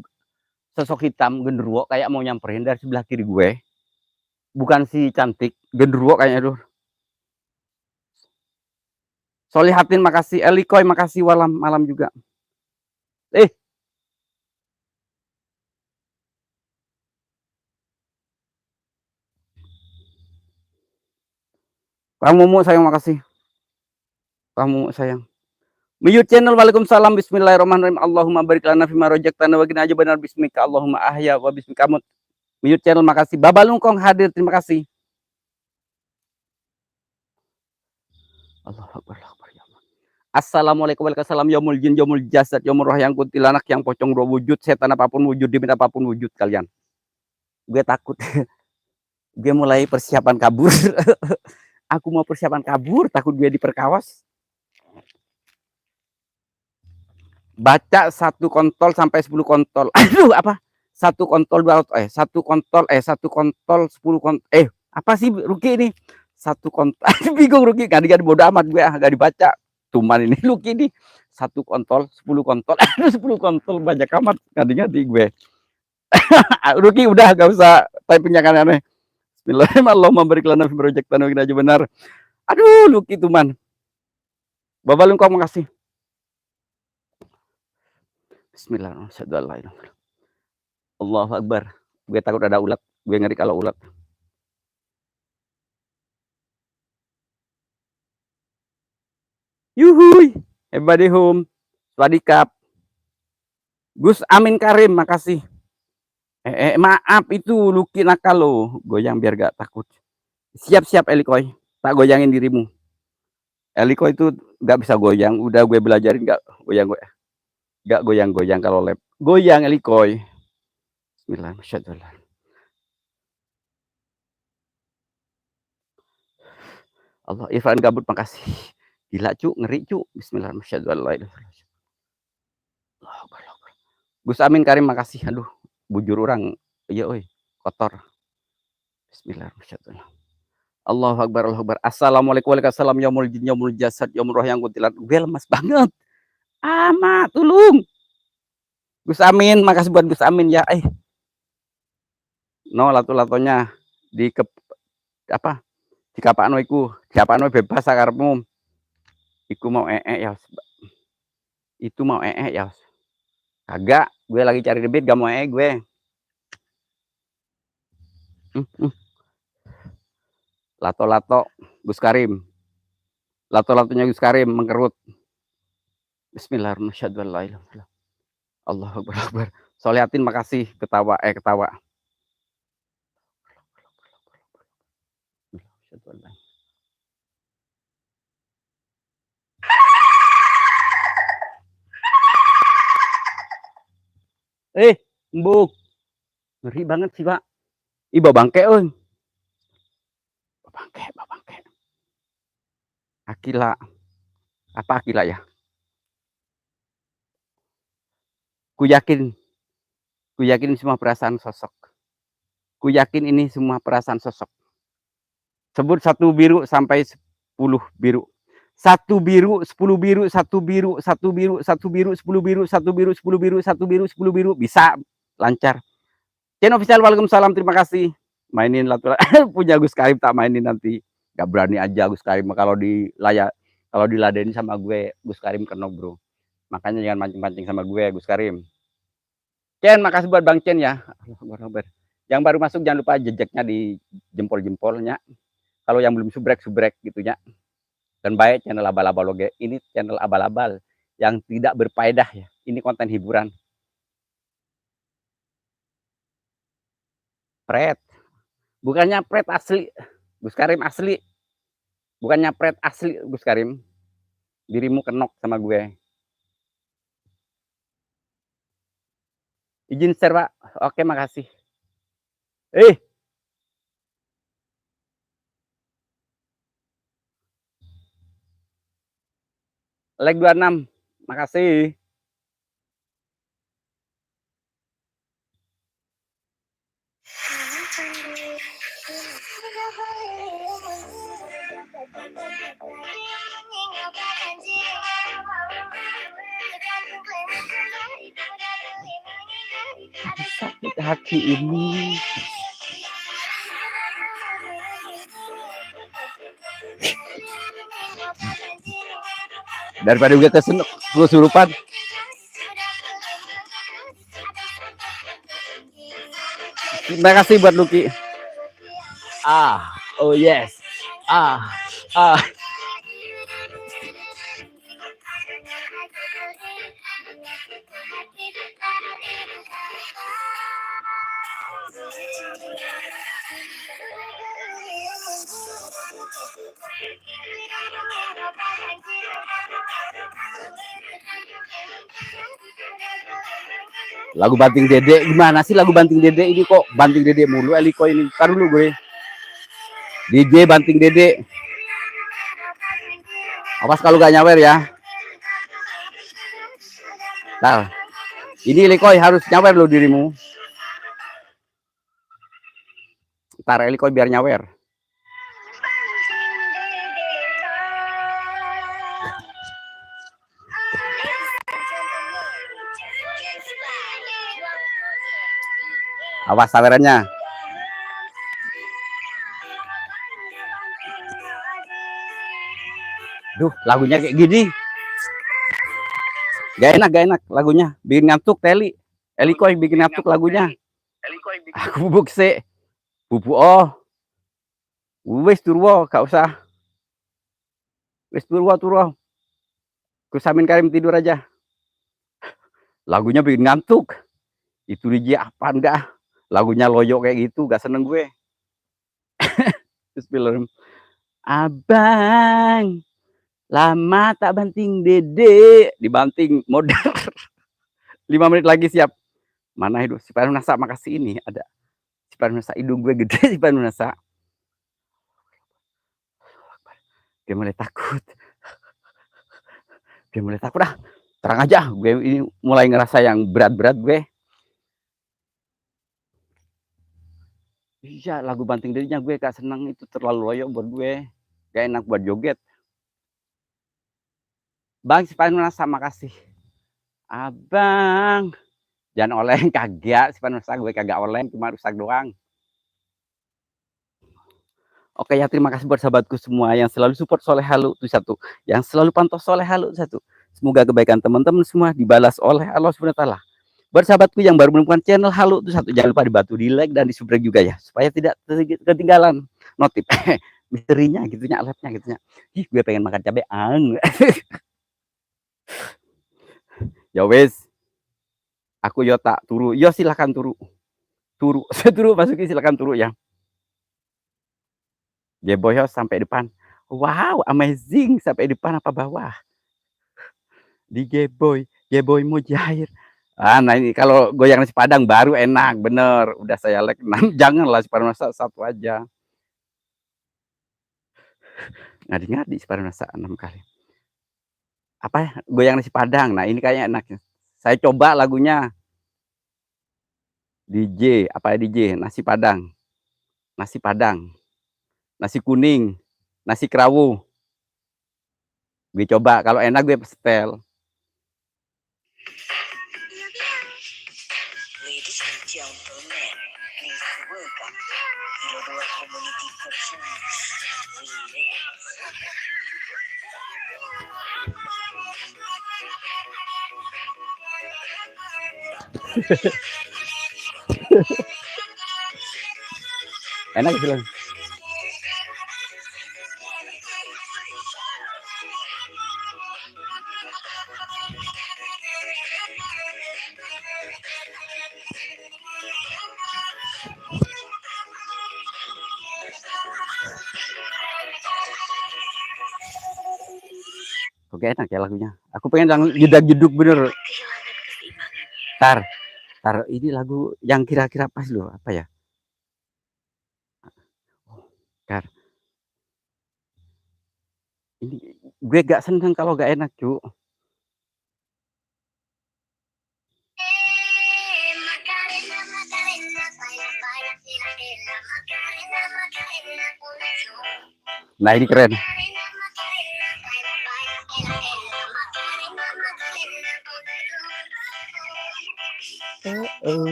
sosok hitam genderuwo kayak mau nyamperin dari sebelah kiri gue. Bukan si cantik, genderuwo kayaknya tuh. Solihatin makasih, Elikoy makasih, malam juga. Kamu mau sayang, makasih. Kamu sayang. Mute channel, waalaikumsalam, bismillahirrahmanirrahim. Allahumma barik lana fima razaqtana wa qina adzabannar, bismika Allahumma ahya wa bismika amut. Mute channel, makasih. Baba Lungkong hadir, terima kasih. Allahu akbar, Allahu akbar. Assalamualaikum warahmatullahi wabarakatuh. Yaumul jin, yaumul jasad, yaumul roh yang kuntilanak yang pocong dua wujud, setan apapun wujud, diminta apapun wujud kalian. Gue takut. Gue mulai persiapan kabur. Aku mau persiapan kabur, takut gue diperkawas. Baca 1 kontol sampai 10 kontol. Aduh, apa? 1 kontol 2 1 kontol 10 kontol. Apa sih Ruki ini? 1 kontol. Bingung Ruki, kan bodo amat gue, gak dibaca. Cuman ini Ruki ini 1 kontol 10 kontol. 10 kontol banyak amat, ganti-ganti gue. Ruki udah gak usah typing yang aneh-aneh. Bismillahirrahmanirrahim. Allahumma barik lana fi razaqtana wa qina adzabannar. Aduh, Lucky tuman. Baba Lungkong makasih. Bismillahirrahmanirrahim. Allahu akbar. Gue takut ada ulat. Gue ngeri kalau ulat. Yuhui. Everybody home. Swadikap. Gus Amin Karim, makasih. Maaf itu Lucky nakal lo. Goyang biar gak takut. Siap-siap Elikoy. Tak goyangin dirimu. Elikoy itu gak bisa goyang. Udah gue belajarin gak goyang gue. Nggak goyang-goyang kalau lab. Goyang Elikoy. Bismillah, masyaallah. Allah, Irfan gabut makasih. Gila cu, ngeri cu. Bismillah, masyaallah. Gus Amin Karim makasih. Aduh, bujur orang. Iya oi, kotor. Bismillah, masyaallah. Allahu Akbar, Allahu Akbar. Assalamualaikum waalaikumsalam yaumul jin yaumul jasad yaumul roh yang kuntilan. Gue lemas banget. Ama, tolong. Gus Amin, makasih buat Gus Amin ya. No lato-latonya di ke apa? Di kapakno iku, kapakno bebas sakarepmu. Iku mau ya. Itu mau ya. Kagak, gue lagi cari debit gak mau gue. Lato-lato Gus Karim. Lato-latonya Gus Karim mengkerut. Bismillahirrahmanirrahim. Allahu Akbar. Soliatin makasih ketawa. Mbuk. Ngeri banget sih, Pak. Iba bangke, oi. Bangke. Akila. Apa Akila ya? Ku yakin semua perasaan sosok. Ku yakin ini semua perasaan sosok. Sebut 1 biru sampai 10 biru. 1 biru, 10 biru, 1 biru, 1 biru, 1 biru, 10 biru, 1 biru, 10 biru, 1 biru, 10 biru, bisa lancar. Channel official, waalaikumsalam, terima kasih. Mainin lato punya Gus Karim tak mainin nanti. Gak berani aja Gus Karim kalau diladenin sama gue, Gus Karim kena bro. Makanya jangan mancing-mancing sama gue, Gus Karim. Chen, makasih buat Bang Chen ya. Yang baru masuk jangan lupa jejaknya di jempol-jempolnya. Kalau yang belum subrek gitu ya. Dan baik channel abal-abal loge. Ini channel abal-abal yang tidak berfaedah ya. Ini konten hiburan. Pret. Bukannya pret asli. Gus Karim asli. Bukannya pret asli Gus Karim. Dirimu kenok sama gue. Izin share, Pak. Oke, makasih. Like 26. Makasih. Sakit hati ini. Daripada gue kesurupan. Terima kasih buat Lucky. Oh yes. Lagu Banting Dede, gimana sih lagu Banting Dede ini kok Banting Dede mulu Eliko ini. Tar dulu gue. DJ Banting Dede. Awas kalau gak nyawer ya. Nah, ini Eliko harus nyawer lo dirimu. Ntar Eliko biar nyawer. Awas sawerannya. Duh, lagunya kayak gini. Gak enak lagunya. Bikin ngantuk Teli. Eliko bikin ngantuk lagunya. Aku bubuk sih. Bubuk wis turwo, gak usah. Wis turwo. Gus Amin Karim tidur aja. Lagunya bikin ngantuk. Itu DJ apa enggak? Lagunya loyo kayak gitu, gak seneng gue. Bismillahirrahmanirrahim. Abang, lama tak banting Dede, dibanting model. 5 menit lagi siap. Mana itu si Panunasa, makasih ini ada. Si Panunasa, hidung gue gede si Panunasa. Dia mulai takut. Dia mulai takut dah. Terang aja, gue ini mulai ngerasa yang berat-berat gue. Iya, lagu Banting Dirinya gue gak seneng, itu terlalu loyo buat gue. Gak enak buat joget. Bang, si Panunasa, makasih. Abang, jangan oleng, kagak. Si Panunasa gue kagak oleng, cuma rusak doang. Oke ya, terima kasih buat sahabatku semua yang selalu support Soleh Halu itu satu, yang selalu pantau Soleh Halu satu. Semoga kebaikan teman-teman semua dibalas oleh Allah Subhanahu wa taala. Buat sahabatku yang baru menemukan channel Halu itu satu, jangan lupa dibantu di like dan di subscribe juga ya, supaya tidak ketinggalan notif misterinya gitunya, alertnya gitunya. Ih, gue pengen makan cabai ang. Ya wes, aku Yota turu. Yo silakan turu. Turu, turu masuki silakan turu ya. Geboy sampai depan. Wow, amazing, sampai depan apa bawah? Di Geboy, Geboy Mujair. Nah ini kalau goyang nasi Padang baru enak, bener. Udah saya like, janganlah si Panunasa satu aja. Ngadi-ngadi si Panunasa 6 kali. Apa ya? Goyang nasi Padang. Nah ini kayaknya enaknya. Saya coba lagunya. DJ, apa ya DJ? Nasi Padang. Nasi Padang. Nasi kuning. Nasi kerawu. Gue coba, kalau enak gue setel. Enak sih. Oke, enak ya lagunya. Aku pengen yang jedak-jeduk bener. Tar ini lagu yang kira-kira pas loh, apa ya? Tar. Ini gue gak seneng kalau gak enak, cu. Nah ini keren.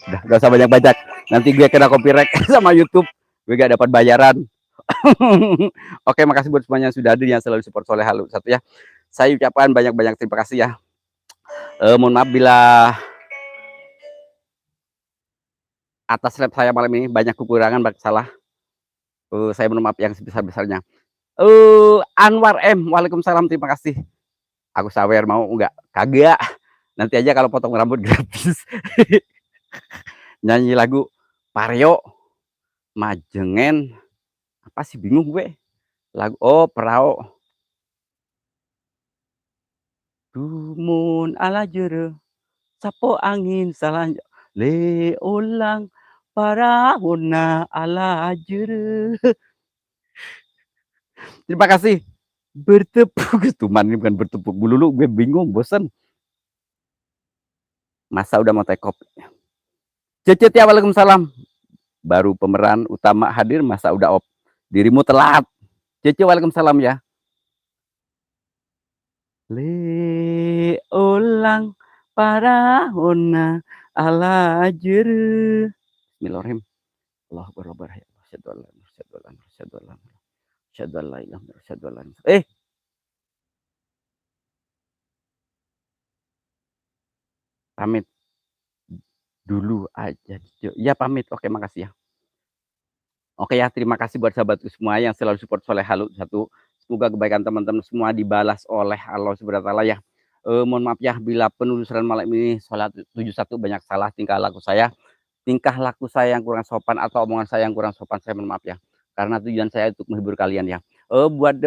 Udah, gak usah banyak-banyak. Nanti gue kena copyright sama YouTube. Gue gak dapat bayaran. Oke, makasih buat semuanya yang sudah hadir, yang selalu support Soleh Halu satu ya. Saya ucapkan banyak-banyak terima kasih ya. Mohon maaf bila atas live saya malam ini banyak kekurangan, banyak salah. Saya mohon maaf yang sebesar-besarnya. Anwar M, waalaikumsalam, terima kasih. Aku sawer mau enggak? Kagak. Nanti aja kalau potong rambut gratis. Nyanyi lagu Pareo, Majengen, apa sih, bingung gue. Lagu Perao. Dumun ala jere, sapo angin salah le ulang paraona ala jere. Terima kasih. Bertepuk tuman ini bukan bertepuk bulu, gue bingung, bosan. Masa udah mau take off. Cecet ya, waalaikumsalam. Baru pemeran utama hadir, masa udah off. Dirimu telat. Cece, waalaikumsalam ya. Le ulang paraona ala jere. Bismillahirrahmanirrahim. Allah berlabar ya. Pamit dulu aja. Ya pamit. Oke, makasih ya. Oke ya, terima kasih buat sahabatku semua yang selalu support Soleh Halu satu. Semoga kebaikan teman-teman semua dibalas oleh Allah Subhanahu wa taala ya. Mohon maaf ya bila penelusuran malam ini salah 71 banyak salah tingkah laku saya yang kurang sopan atau omongan saya yang kurang sopan, saya mohon maaf ya. Karena tujuan saya untuk menghibur kalian ya. Buat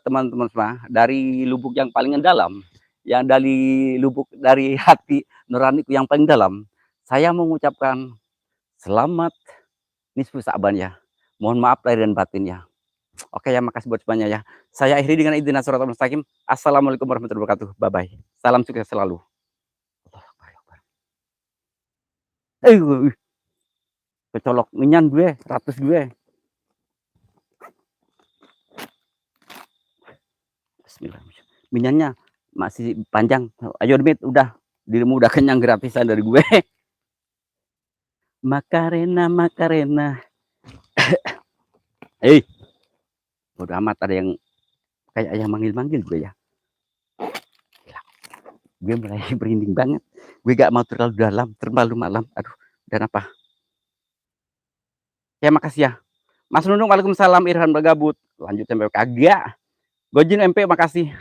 teman-teman semua dari lubuk yang paling dalam, yang dari lubuk dari hati nuraniku yang paling dalam, saya mengucapkan selamat nisfu Sa'ban ya. Mohon maaf lahir dan batin ya. Oke ya, makasih buat semuanya ya. Saya akhiri dengan ihdinas shiratal mustaqim. Assalamualaikum warahmatullahi wabarakatuh. Bye bye. Salam sukses selalu. Eh, kecolok minyan gue, ratus gue. Bismillahirrahmanirrahim. Minyannya masih panjang. Ayo Demit, udah. Dirimu udah kenyang gratisan dari gue. Makarena, Makarena. Eh, udah amat ada yang kayak yang manggil-manggil gue ya. Gue mulai merinding banget. Gue gak mau terlalu dalam, terlalu malam. Aduh, dan apa? Ya makasih ya. Mas Nunung, waalaikumsalam. Irhan bergabut. Lanjut sampai kagak. Gojin MP, makasih.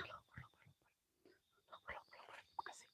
Makasih.